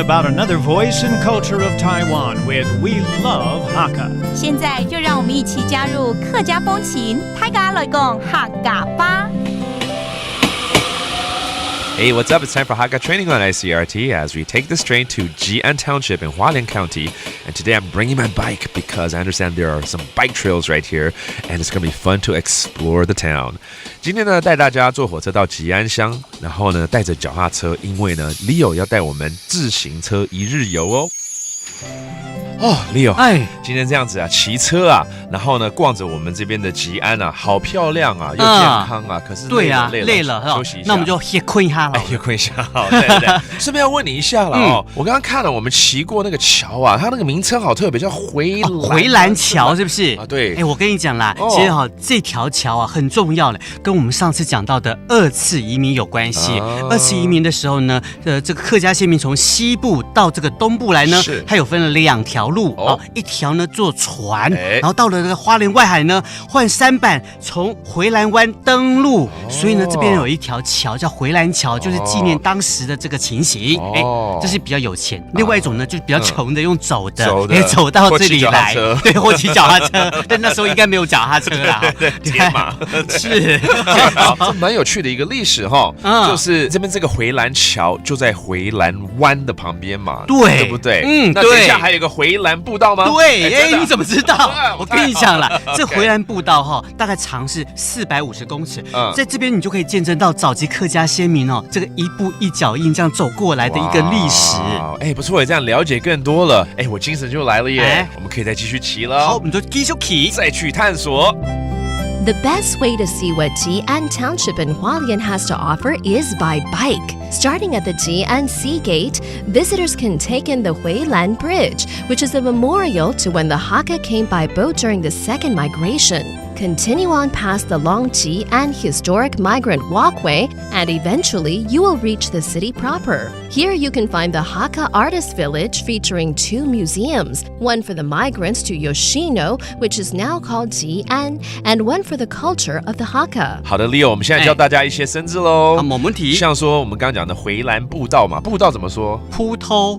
about another voice and culture of Taiwan with We Love Hakka. 现在就让我们一起加入客家风情，大家来讲客家吧。Hey, what's up? It's time for Hakka training on ICRT as we take this train to Jian Township in Hualien County. And today I'm bringing my bike because I understand there are some bike trails right here and it's going to be fun to explore the town. 今天呢，带大家坐火车到吉安乡，然后呢，带着脚踏车，因为呢 ，Leo 要带我们自行车一日游哦。哦 ，Leo， 今天这样子啊，骑车啊，然后呢，逛着我们这边的吉安啊，好漂亮啊，又健康啊，可是累了，休息一下。那我们就歇困一下了。歇困一下，好，对。顺便要问你一下了哦，我刚刚看了我们骑过那个桥啊，它那个名称好特别，叫回兰桥，是不是？啊，对。我跟你讲啦，其实这条桥啊很重要嘞，跟我们上次讲到的二次移民有关系。二次移民的时候呢，这个客家先民从西部到这个东部来呢，它有分了2条路。一条呢坐船，然后到了这个花莲外海呢换舢板从回兰湾登陆，所以呢这边有一条桥叫回兰桥，就是纪念当时的这个情形。这是比较有钱。另外一种呢就是比较穷的，用走的，走到这里来，对，或骑脚踏车，但那时候应该没有脚踏车啦，铁马是。这蛮有趣的一个历史哈，就是这边这个回兰桥就在回兰湾的旁边嘛，对不对？那等一下还有一个回兰步道吗？对，你怎么知道？我跟你讲了，这回兰步道大概长是450公尺，在这边你就可以见证到早期客家先民这个一步一脚印这样走过来的一个历史。不错，这样了解更多了。我精神就来了耶！我们可以再继续骑了。好，我们就继续骑，再去探索。The best way to see what Jian Township in Hualien has to offer is by bike. Starting at the Jian Sea Gate, visitors can take in the Huilan Bridge, which is a memorial to when the Hakka came by boat during the second migration. Continue on past the Long Jian Historic Migrant Walkway, and eventually you will reach the city proper. Here you can find the Hakka Artist Village featuring 2 museums, one for the migrants to Yoshino, which is now called Jian, and one for the culture of the Hakka. 好的 ，Leo， 我们现在教大家一些生字喽。没问题。像说我们刚刚讲的回兰步道嘛，步道怎么说？铺头。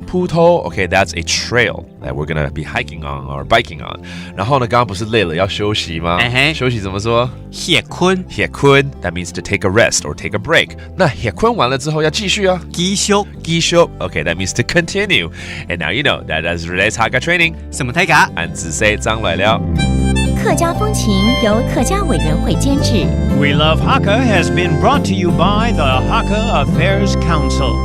Okay, that's a trail that we're gonna be hiking on or biking on. 然后呢，刚刚不是累了要休息吗？休息怎么说？歇困。That means to take a rest or take a break. 那歇困完了之后要继续啊。继续。Okay, that means to continue. And now you know that is today's Hakka training. 什么太嘎？俺自say张来了。客家风情由客家委员会监制。We Love Hakka has been brought to you by the Hakka Affairs Council.